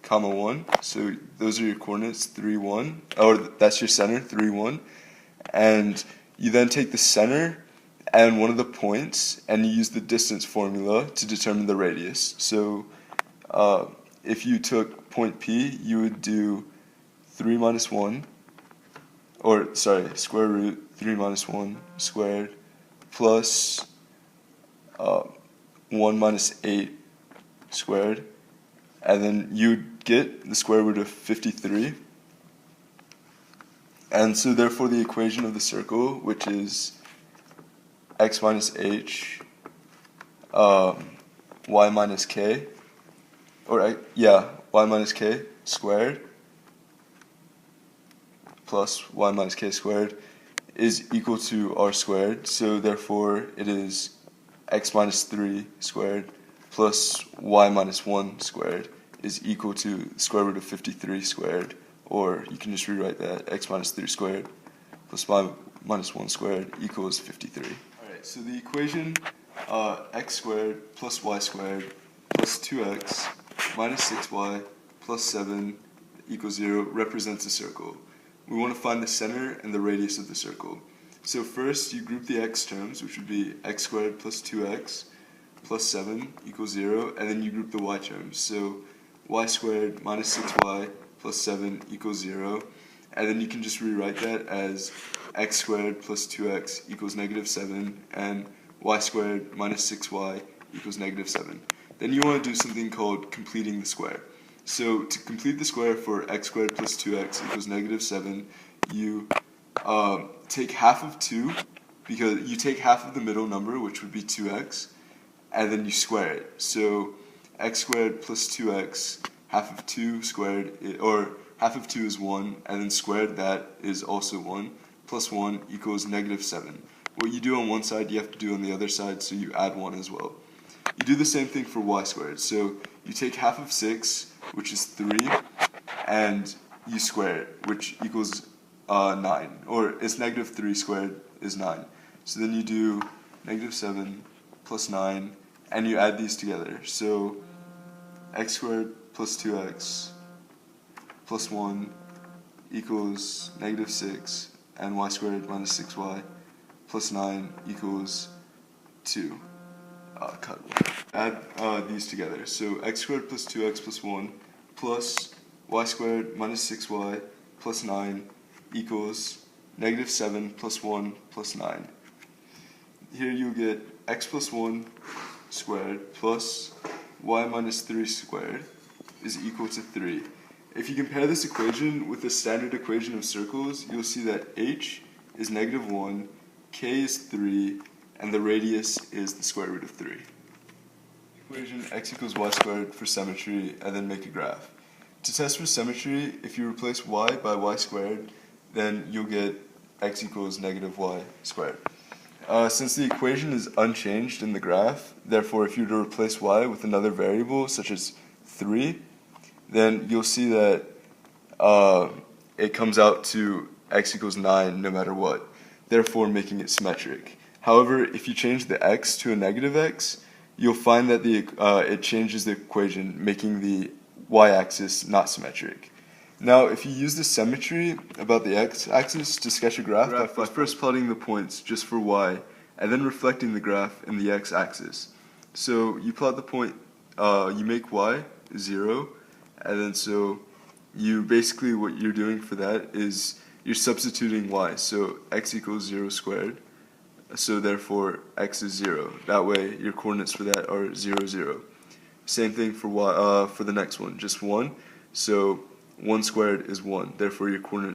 comma 1. So those are your coordinates, 3, 1. Or that's your center, 3, 1. And you then take the center and one of the points, and you use the distance formula to determine the radius. So if you took point P, you would do 3 minus 1, or sorry, square root 3 minus 1 squared plus 1 minus 8 squared, and then you'd get the square root of 53. And so therefore the equation of the circle, which is x minus h, y minus k, or y minus k squared plus y minus k squared is equal to r squared. So therefore it is x minus 3 squared plus y minus 1 squared is equal to the square root of 53 squared, or you can just rewrite that, x minus 3 squared plus y minus 1 squared equals 53. Alright, so the equation x squared plus y squared plus 2x minus 6y plus 7 equals 0 represents a circle. We want to find the center and the radius of the circle. So first you group the x terms, which would be x squared plus 2x plus 7 equals 0, and then you group the y terms. So y squared minus 6y plus 7 equals 0, and then you can just rewrite that as x squared plus 2x equals negative 7, and y squared minus 6y equals negative 7. Then you want to do something called completing the square. So to complete the square for x squared plus 2x equals negative 7, you take half of 2, because you take half of the middle number, which would be 2x, and then you square it. So x squared plus 2x, half of 2 squared, or half of 2 is 1, and then squared that is also 1, plus 1 equals negative 7. What you do on one side, you have to do on the other side, so you add 1 as well. You do the same thing for y squared. So you take half of 6, which is 3, and you square it, which equals 9, or it's negative 3 squared is 9. So then you do negative 7 plus 9, and you add these together. So x squared plus 2x plus 1 equals negative 6, and y squared minus 6y plus 9 equals 2. Cut 1. Add these together. So x squared plus 2x plus 1 plus y squared minus 6y plus 9 equals negative 7 plus 1 plus 9. Here you get x plus 1 squared plus y minus 3 squared is equal to 3. If you compare this equation with the standard equation of circles, you'll see that h is negative 1, k is 3, and the radius is the square root of 3. Equation x equals y squared for symmetry, and then make a graph. To test for symmetry, if you replace y by y squared, then you'll get x equals negative y squared. Since the equation is unchanged in the graph, therefore if you were to replace y with another variable, such as 3, then you'll see that it comes out to x equals 9 no matter what, therefore making it symmetric. However, if you change the x to a negative x, you'll find that it changes the equation, making the y-axis not symmetric. Now, if you use the symmetry about the x-axis to sketch a graph by first plotting the points just for y, and then reflecting the graph in the x-axis. So you plot the point, you make y 0, and then so you basically what you're doing for that is you're substituting y. So x equals 0 squared. So therefore x is 0. That way your coordinates for that are 0, 0. Same thing for y, for the next one, just 1. So 1 squared is 1. Therefore your coordinates